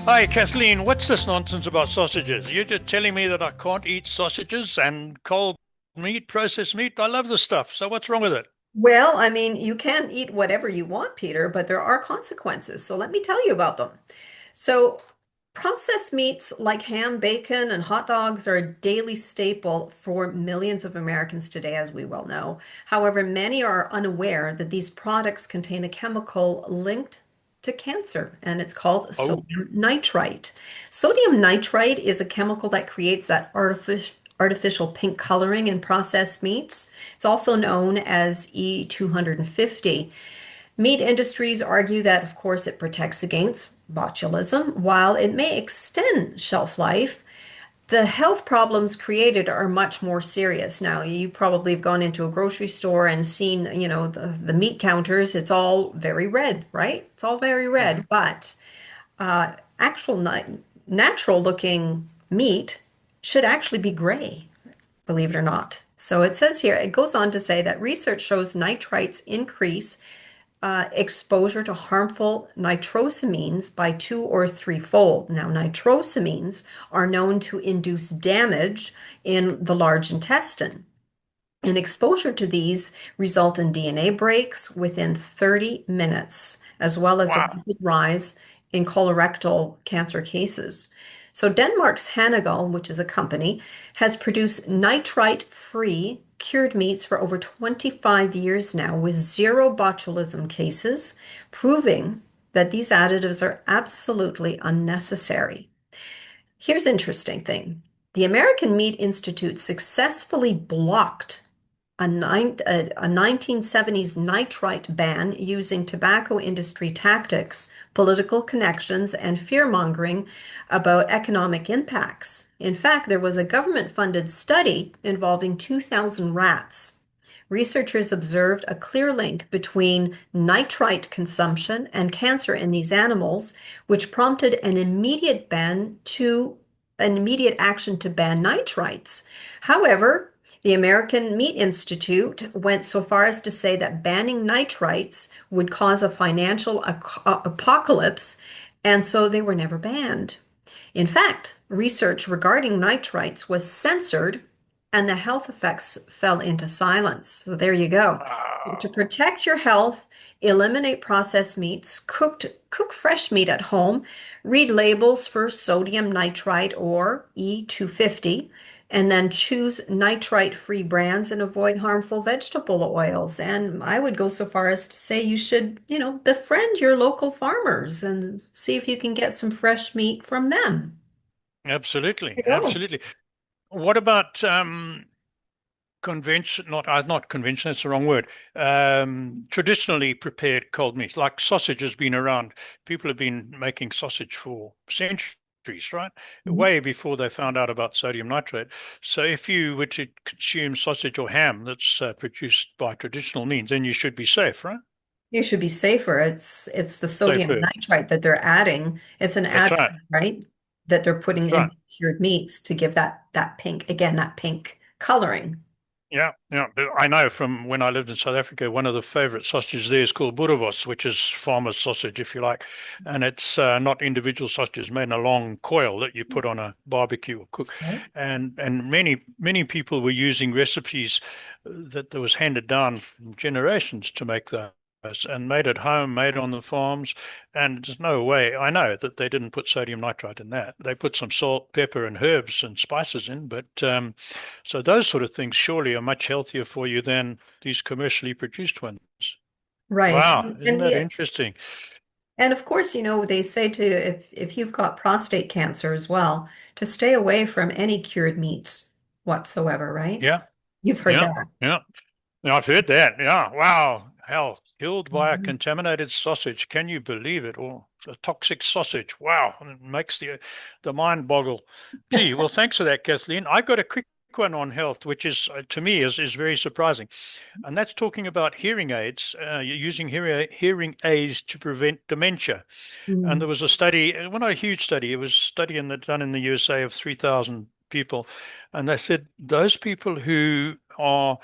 Hi, Kathleen. What's this nonsense about sausages? You're just telling me that I can't eat sausages and cold meat, processed meat. I love this stuff. So what's wrong with it? Well, I mean, you can eat whatever you want, Peter, but there are consequences. So let me tell you about them. So, processed meats like ham, bacon, and hot dogs are a daily staple for millions of Americans today, as we well know. However, many are unaware that these products contain a chemical linked to cancer, and it's called Oh, sodium nitrite. Sodium nitrite is a chemical that creates that artificial pink coloring in processed meats. It's also known as E250. Meat industries argue that, of course, it protects against botulism. While it may extend shelf life, the health problems created are much more serious. Now, you probably have gone into a grocery store and seen, the meat counters. It's all very red, right? It's all very red. mhm. But actual natural looking meat should actually be gray, believe it or not. So it says here, it goes on to say that research shows nitrites increase exposure to harmful nitrosamines by 2 or 3-fold. Now, nitrosamines are known to induce damage in the large intestine. And exposure to these result in DNA breaks within 30 minutes, as well as a Wow. rapid rise in colorectal cancer cases. So Denmark's Hanegal, which is a company, has produced nitrite-free cured meats for over 25 years now with zero botulism cases, proving that these additives are absolutely unnecessary. Here's an interesting thing. The American Meat Institute successfully blocked a 1970s nitrite ban using tobacco industry tactics, political connections, and fear-mongering about economic impacts. In fact, there was a government-funded study involving 2,000 rats. Researchers observed a clear link between nitrite consumption and cancer in these animals, which prompted an immediate action to ban nitrites. However, the American Meat Institute went so far as to say that banning nitrites would cause a financial apocalypse, and so they were never banned. In fact, research regarding nitrites was censored and the health effects fell into silence. So there you go. To Wow. protect your health, eliminate processed meats, cook fresh meat at home, read labels for sodium nitrite or E250, and then choose nitrite-free brands and avoid harmful vegetable oils. And I would go so far as to say you should, befriend your local farmers and see if you can get some fresh meat from them. Absolutely. There you go. Absolutely. What about not convention, that's the wrong word. Traditionally prepared cold meat, like sausage has been around. People have been making sausage for centuries, right? Mhm. Way before they found out about sodium nitrate. So if you were to consume sausage or ham that's produced by traditional means, then you should be safe, right? You should be safer. It's the sodium Safer. nitrite that they're adding. It's an That's additive, right. right? That they're putting That's right. in cured meats to give that pink, again, that pink coloring. Yeah, yeah. But I know from when I lived in South Africa, one of the favorite sausages there is called boerewors, which is farmer's sausage, if you like. And it's not individual sausages made in a long coil that you put on a barbecue or cook. Right. And many people were using recipes that was handed down from generations to make those and made at home, made on the farms. And there's no way, I know that they didn't put sodium nitrite in that. They put some salt, pepper, and herbs and spices in, but so those sort of things surely are much healthier for you than these commercially produced ones. Right. Wow, isn't that interesting? And of course, they say to if you've got prostate cancer as well, to stay away from any cured meats whatsoever, right? Yeah, You've heard yeah, that. yeah. Yeah, I've heard that. Yeah, wow. Hell, killed by a Mhm. contaminated sausage. Can you believe it? Or a toxic sausage. Wow, it makes the mind boggle. Gee, well, thanks for that, Kathleen. I got a quick one on health, which is to me is very surprising, and that's talking about hearing aids. Using hearing aids to prevent dementia. And there Mm. was a study, well, not a huge study. It was a study done in the USA of 3,000 people, and they said those people who are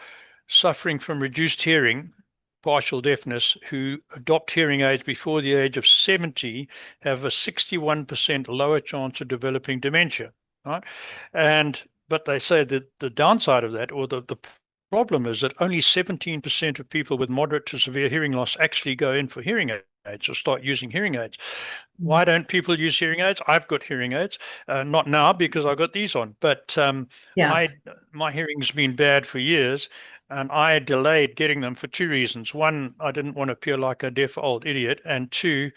suffering from reduced hearing partial deafness who adopt hearing aids before the age of 70 have a 61% lower chance of developing dementia, right? And but they say that the downside of that, or the problem is that only 17% of people with moderate to severe hearing loss actually go in for hearing aids or start using hearing aids. Mm. Why don't people use hearing aids? I've got hearing aids, not now because I've got these on, but Yeah. I my hearing's been bad for years, and I delayed getting them for two reasons. One, I didn't want to appear like a deaf old idiot, and two,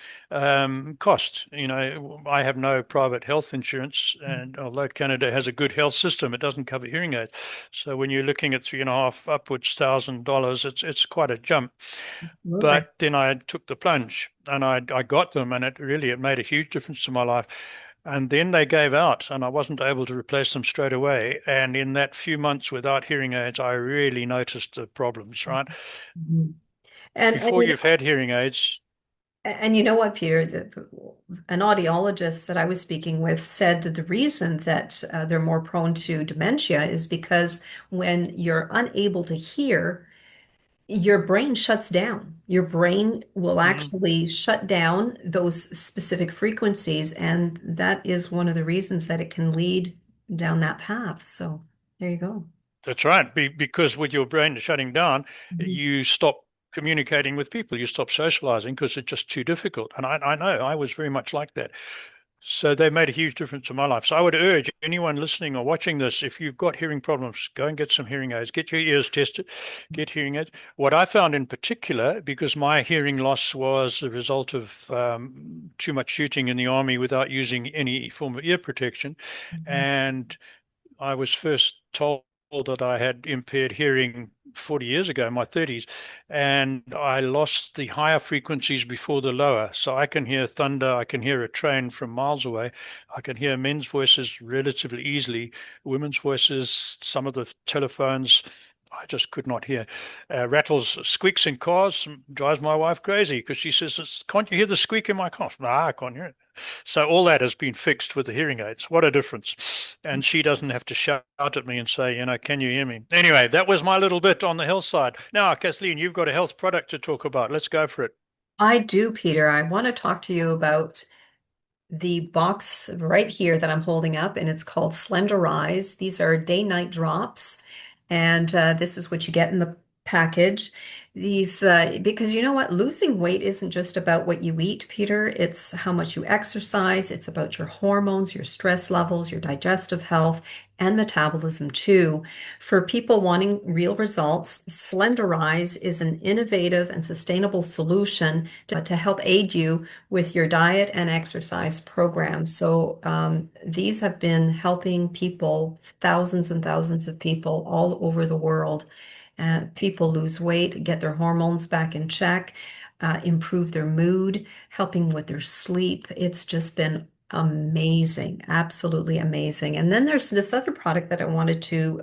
cost. I have no private health insurance, and although Canada has a good health system, it doesn't cover hearing aids. So when you're looking at 3.5 upwards $1,000, it's quite a jump. Absolutely. But then I took the plunge and I got them, and it made a huge difference to my life. And then they gave out, and I wasn't able to replace them straight away. And in that few months without hearing aids, I really noticed the problems, right? Mhm. And Before you've had hearing aids, you know what, Peter, an audiologist that I was speaking with said that the reason that they're more prone to dementia is because when you're unable to hear, your brain shuts down. Your brain will mm, actually shut down those specific frequencies, and that is one of the reasons that it can lead down that path. So there you go. that's right. Because with your brain shutting down, Mhm. you stop communicating with people, you stop socializing because it's just too difficult. And I know I was very much like that. So they made a huge difference in my life. So I would urge anyone listening or watching this, if you've got hearing problems, go and get some hearing aids, get your ears tested, get hearing aids. What I found in particular, because my hearing loss was a result of too much shooting in the army without using any form of ear protection, Mhm. and I was first told that I had impaired hearing 40 years ago, in my 30s, and I lost the higher frequencies before the lower. So I can hear thunder, I can hear a train from miles away, I can hear men's voices relatively easily, women's voices, some of the telephones. I just could not hear. Rattles, squeaks in cars drives my wife crazy because she says, "Can't you hear the squeak in my car?" Nah, I can't hear it. So all that has been fixed with the hearing aids. What a difference. And she doesn't have to shout at me and say, can you hear me? Anyway, that was my little bit on the health side. Now, Kathleen, you've got a health product to talk about. Let's go for it. I do, Peter. I want to talk to you about the box right here that I'm holding up, and it's called Slender Rise. These are day-night drops, and this is what you get in the package. These, because you know what, losing weight isn't just about what you eat, Peter. It's how much you exercise. It's about your hormones, your stress levels, your digestive health, and metabolism too. For people wanting real results, Slenderize is an innovative and sustainable solution to help aid you with your diet and exercise program. So these have been helping people, thousands and thousands of people all over the world. People lose weight, get their hormones back in check, improve their mood, helping with their sleep. It's just been amazing, absolutely amazing. And then there's this other product that I wanted to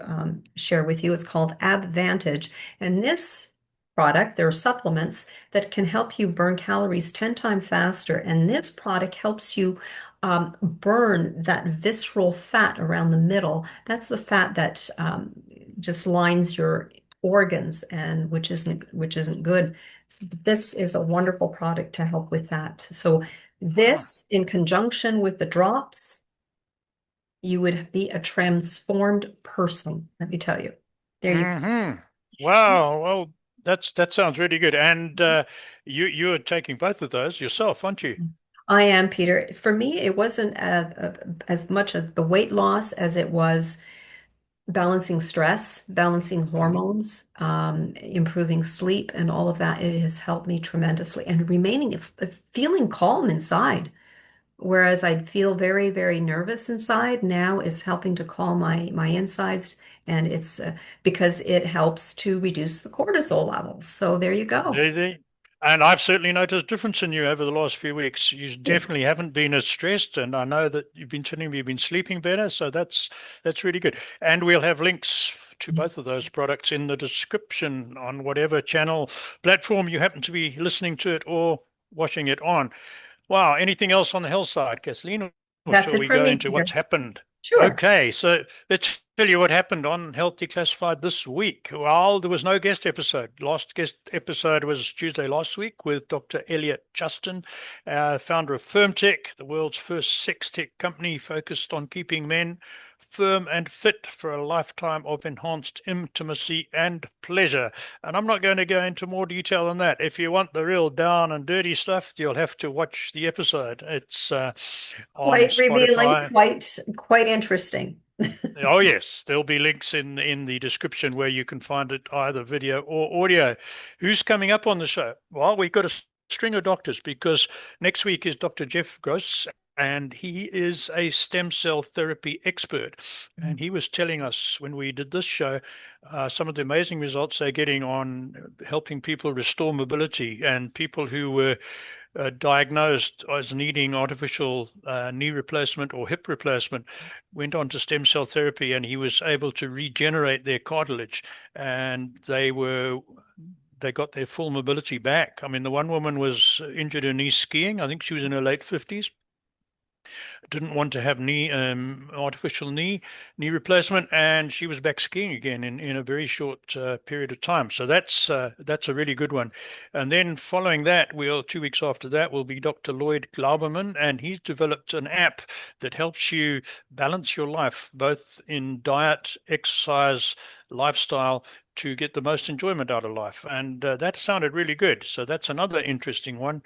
share with you. It's called AbVantage. And this product, there are supplements that can help you burn calories 10 times faster. And this product helps you burn that visceral fat around the middle. That's the fat that just lines your organs, and which isn't good. This is a wonderful product to help with that. So Wow. this, in conjunction with the drops, you would be a transformed person, let me tell you. There you Mm-hmm. Wow. Well, that sounds really good. And you're taking both of those yourself, aren't you? go. I am, Peter. For me, it wasn't as much as the weight loss as it was balancing stress, balancing Mm-hmm. hormones, improving sleep, and all of that. It has helped me tremendously. And remaining, feeling calm inside. Whereas I'd feel very, very nervous inside, now it's helping to calm my insides, and it's because it helps to reduce the cortisol levels. So there you go. They, and I've certainly noticed a difference in you over the last few weeks. You Good. definitely haven't been as stressed, and I know that you've been telling me you've been sleeping better, so that's really good. And we'll have links to both of those products in the description on whatever channel platform you happen to be listening to it or watching it on. Wow, anything else on the health side, Kathleen? Or That's shall it we for go me, into what's Peter. happened? Sure. Okay, so let's tell you what happened on Health Declassified this week. Well, there was no guest episode. Last guest episode was Tuesday last week with Dr. Elliot Justin, founder of Firmtech, the world's first sex tech company focused on keeping men firm and fit for a lifetime of enhanced intimacy and pleasure. And I'm not going to go into more detail on that. If you want the real down and dirty stuff, you'll have to watch the episode. It's on Quite revealing, Spotify. quite interesting. Oh yes, there'll be links in the description where you can find it either video or audio. Who's coming up on the show? Well, we've got a string of doctors because next week is Dr. Jeff Gross, and he is a stem cell therapy expert. And he was telling us when we did this show some of the amazing results they're getting on helping people restore mobility and people who were diagnosed as needing artificial knee replacement or hip replacement, went on to stem cell therapy, and he was able to regenerate their cartilage, and they got their full mobility back. I mean, the one woman was injured her knee skiing. I think she was in her late 50s, didn't want to have artificial knee replacement, and she was back skiing again in a very short period of time. So that's a really good one. And then following that, 2 weeks after that will be Dr. Lloyd Glauberman, and he's developed an app that helps you balance your life both in diet, exercise, lifestyle to get the most enjoyment out of life. And that sounded really good. So that's another interesting one.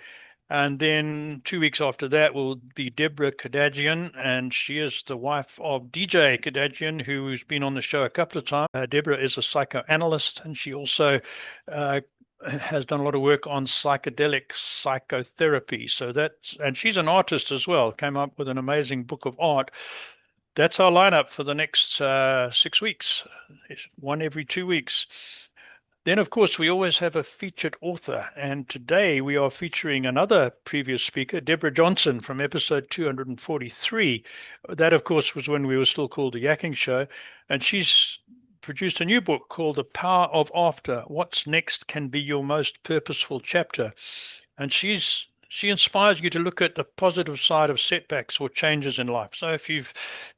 And then 2 weeks after that will be Deborah Kadagian, and she is the wife of DJ Kadagian, who's been on the show a couple of times. Deborah is a psychoanalyst, and she also uh, has done a lot of work on psychedelic psychotherapy. And she's an artist as well, came up with an amazing book of art. That's our lineup for the next 6 weeks, one every 2 weeks. Then, of course, we always have a featured author. And today we are featuring another previous speaker, Deborah Johnson from episode 243. That, of course, was when we were still called The Yakking Show. And she's produced a new book called The Power of After. What's Next Can Be Your Most Purposeful Chapter. And she inspires you to look at the positive side of setbacks or changes in life. So if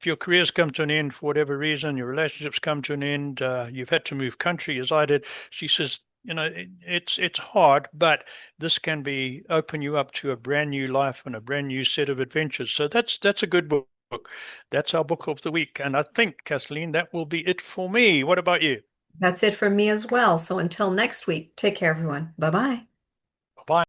your career's come to an end for whatever reason, your relationships come to an end, you've had to move country as I did, she says, it's hard, but this can be open you up to a brand new life and a brand new set of adventures. So that's a good book. That's our book of the week. And I think, Kathleen, that will be it for me. What about you? That's it from me as well. So until next week, take care, everyone. Bye bye.